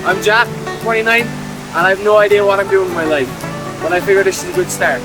I'm Jack, 29, and I have no idea what I'm doing with my life. But I figure this is a good start.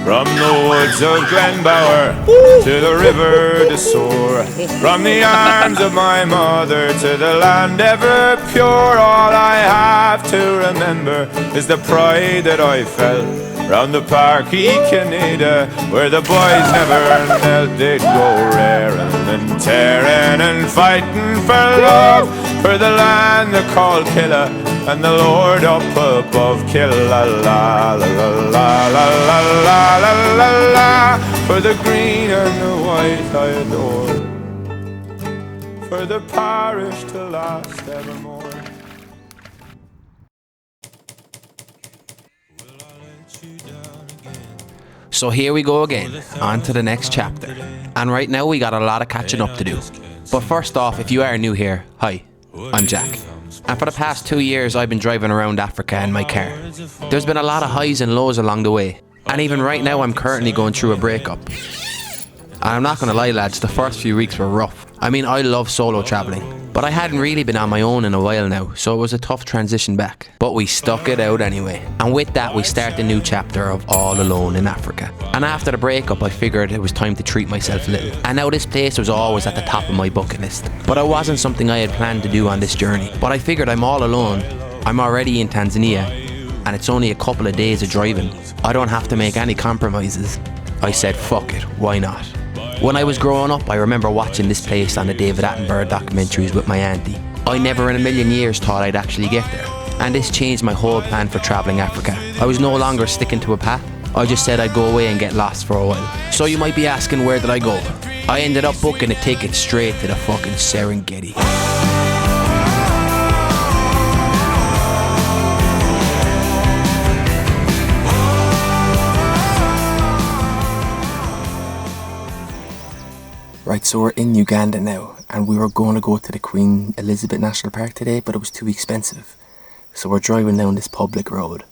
From the woods of Glenbower to the river to soar, from the arms of my mother to the land ever pure, all I have to remember is the pride that I felt round the park Canada, where the boys never knelt. They'd go raring and tearing and fighting for love, for the land they called Killa and the Lord up above. Killa la la la la la la la la la la, for the green and the white I adore, for the parish to last evermore. So here we go again, on to the next chapter. And right now we got a lot of catching up to do. But first off, if you are new here, hi, I'm Jack. And for the past 2 years I've been driving around Africa in my car. There's been a lot of highs and lows along the way. And even right now I'm currently going through a breakup. And I'm not gonna lie lads, the first few weeks were rough. I mean, I love solo travelling, but I hadn't really been on my own in a while now, so it was a tough transition back. But we stuck it out anyway. And with that we start the new chapter of All Alone in Africa. And after the breakup I figured it was time to treat myself a little. And now this place was always at the top of my bucket list, but it wasn't something I had planned to do on this journey. But I figured I'm all alone, I'm already in Tanzania, and it's only a couple of days of driving. I don't have to make any compromises. I said fuck it, why not? When I was growing up, I remember watching this place on the David Attenborough documentaries with my auntie. I never in a million years thought I'd actually get there. And this changed my whole plan for travelling Africa. I was no longer sticking to a path. I just said I'd go away and get lost for a while. So you might be asking, where did I go? I ended up booking a ticket straight to the fucking Serengeti. Right, so we're in Uganda now, and we were going to go to the Queen Elizabeth National Park today, but it was too expensive. So we're driving down this public road,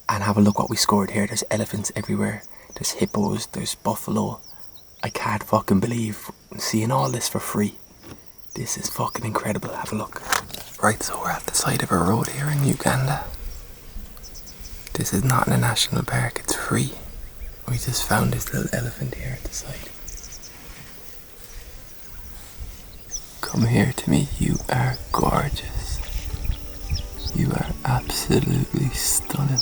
and have a look what we scored here. There's elephants everywhere, there's hippos, there's buffalo. I can't fucking believe I'm seeing all this for free. This is fucking incredible, have a look. Right, so we're at the side of a road here in Uganda. This is not in a national park, it's free. We just found this little elephant here at the side. Come here to me, you are gorgeous. You are absolutely stunning.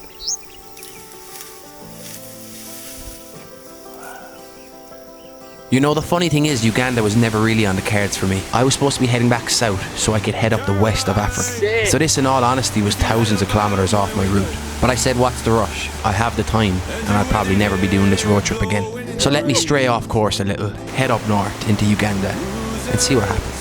You know, the funny thing is, Uganda was never really on the cards for me. I was supposed to be heading back south so I could head up the west of Africa. So this, in all honesty, was thousands of kilometres off my route. But I said, what's the rush? I have the time, and I'll probably never be doing this road trip again. So let me stray off course a little, head up north into Uganda, and see what happens.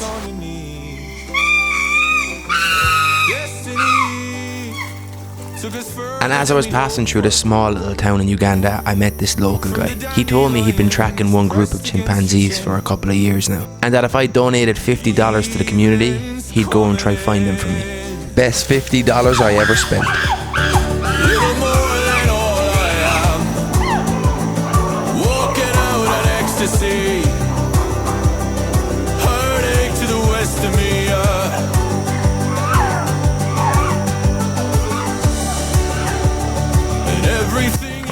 And as I was passing through this small little town in Uganda, I met this local guy. He told me he'd been tracking one group of chimpanzees for a couple of years now, and that if I donated $50 to the community, he'd go and try find them for me. Best $50 I ever spent.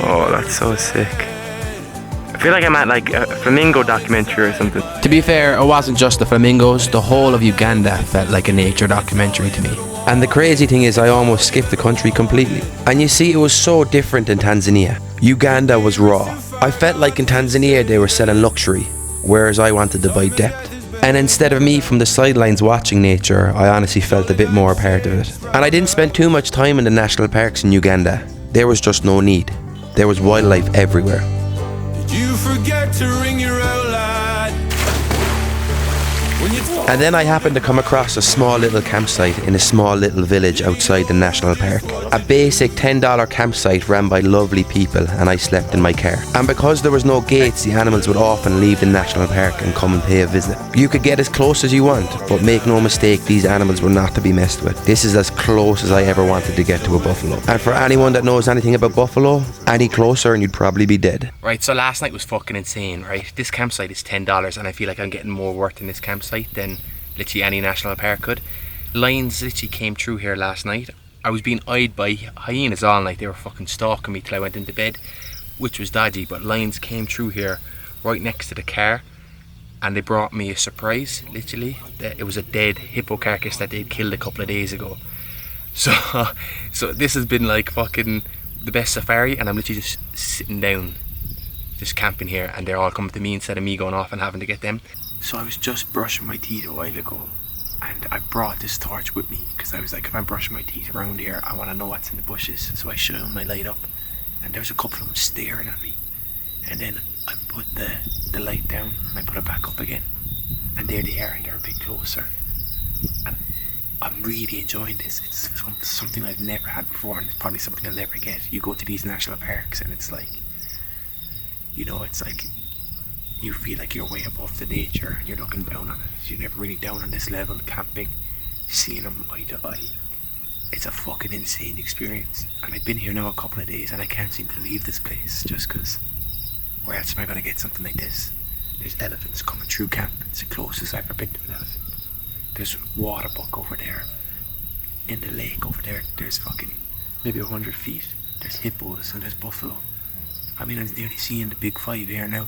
Oh, that's so sick. I feel like I'm at like a flamingo documentary or something. To be fair, it wasn't just the flamingos. The whole of Uganda felt like a nature documentary to me. And the crazy thing is, I almost skipped the country completely. And you see, it was so different in Tanzania. Uganda was raw. I felt like in Tanzania they were selling luxury, whereas I wanted to buy depth. And instead of me from the sidelines watching nature, I honestly felt a bit more a part of it. And I didn't spend too much time in the national parks in Uganda. There was just no need. There was wildlife everywhere. Did you forget to ring your own light? And then I happened to come across a small little campsite in a small little village outside the national park. A basic $10 campsite ran by lovely people, and I slept in my car. And because there was no gates, the animals would often leave the national park and come and pay a visit. You could get as close as you want, but make no mistake, these animals were not to be messed with. This is as close as I ever wanted to get to a buffalo. And for anyone that knows anything about buffalo, any closer and you'd probably be dead. Right, so last night was fucking insane, right? This campsite is $10 and I feel like I'm getting more worth in this campsite than literally any national park could. Lions literally came through here last night. I was being eyed by hyenas all night. They were fucking stalking me till I went into bed, which was dodgy, but lions came through here right next to the car and they brought me a surprise, literally. It was a dead hippo carcass that they'd killed a couple of days ago. So this has been like fucking the best safari, and I'm literally just sitting down, just camping here, and they're all coming to me instead of me going off and having to get them. So I was just brushing my teeth a while ago, and I brought this torch with me because I was like, if I'm brushing my teeth around here, I want to know what's in the bushes. So I shone my light up, and there was a couple of them staring at me, and then I put the light down and I put it back up again, and there they are, and they're a bit closer, and I'm really enjoying this. It's something I've never had before, and it's probably something I'll never get. You go to these national parks and it's like, you know, it's like you feel like you're way above the nature and you're looking down on it. You're never really down on this level, camping, seeing them eye to eye. It's a fucking insane experience, and I've been here now a couple of days and I can't seem to leave this place just because where else am I going to get something like this? There's elephants coming through camp. It's the closest I've ever been to an elephant. There's water buck over there. In the lake over there, there's fucking maybe 100 feet. There's hippos and there's buffalo. I mean, I'm nearly seeing the big five here now.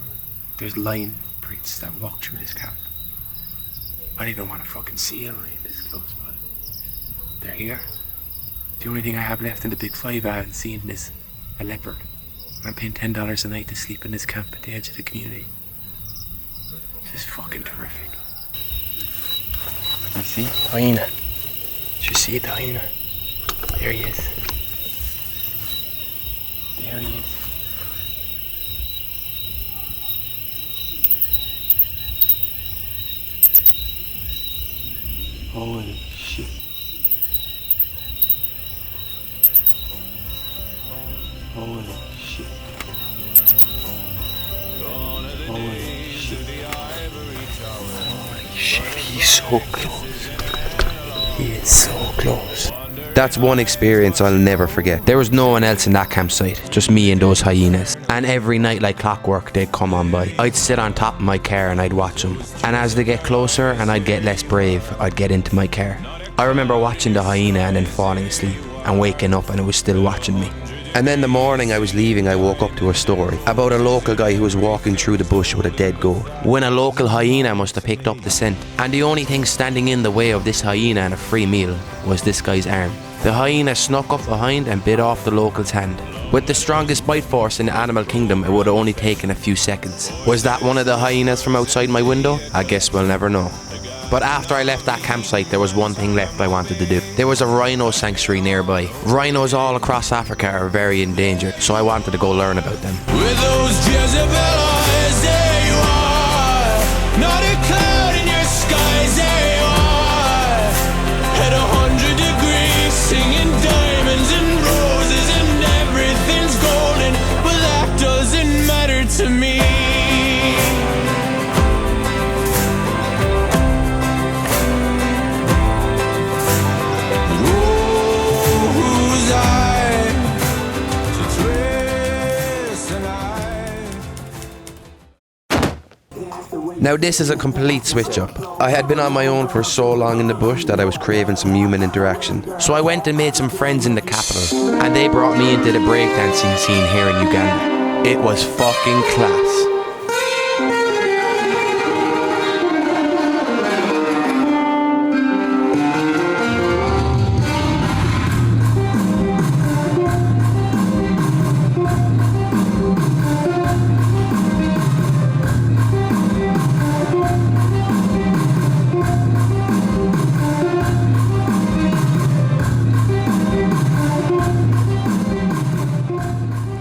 There's lion prints that walk through this camp. I don't even want to fucking see a lion this close, but they're here. The only thing I have left in the big five I haven't seen is a leopard. I'm paying $10 a night to sleep in this camp at the edge of the community. This is fucking terrific. You see? Hyena. Did you see the hyena? There he is. There he is. Holy shit. Holy shit. Holy shit. Holy shit, he's so close. He is so close. That's one experience I'll never forget. There was no one else in that campsite, just me and those hyenas. And every night like clockwork they'd come on by. I'd sit on top of my car and I'd watch them. And as they get closer and I'd get less brave, I'd get into my car. I remember watching the hyena and then falling asleep and waking up and it was still watching me. And then the morning I was leaving, I woke up to a story about a local guy who was walking through the bush with a dead goat, when a local hyena must have picked up the scent. And the only thing standing in the way of this hyena and a free meal was this guy's arm. The hyena snuck up behind and bit off the local's hand. With the strongest bite force in the animal kingdom, it would have only taken a few seconds. Was that one of the hyenas from outside my window? I guess we'll never know. But after I left that campsite, there was one thing left I wanted to do. There was a rhino sanctuary nearby. Rhinos all across Africa are very endangered, so I wanted to go learn about them. With those Jezebel eyes, there you are. Not a cloud in your skies, there you are. At 100 degrees, singing diamonds and roses and everything's golden, but that doesn't matter to me. Now this is a complete switch up. I had been on my own for so long in the bush that I was craving some human interaction. So I went and made some friends in the capital, and they brought me into the breakdancing scene here in Uganda. It was fucking class.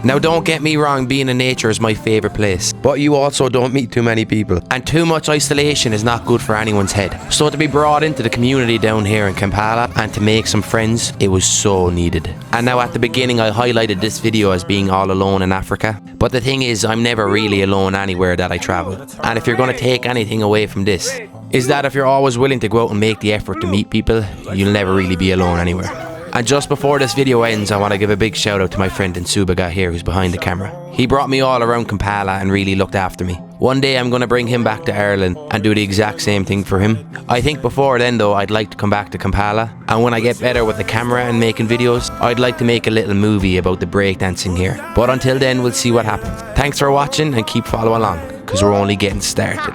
Now don't get me wrong, being in nature is my favourite place, but you also don't meet too many people, and too much isolation is not good for anyone's head. So to be brought into the community down here in Kampala and to make some friends, it was so needed. And now at the beginning I highlighted this video as being all alone in Africa, but the thing is I'm never really alone anywhere that I travel. And if you're going to take anything away from this, is that if you're always willing to go out and make the effort to meet people, you'll never really be alone anywhere. And just before this video ends, I want to give a big shout out to my friend Nsubaga here who's behind the camera. He brought me all around Kampala and really looked after me. One day I'm going to bring him back to Ireland and do the exact same thing for him. I think before then though, I'd like to come back to Kampala, and when I get better with the camera and making videos, I'd like to make a little movie about the breakdancing here. But until then, we'll see what happens. Thanks for watching and keep following along, because we're only getting started.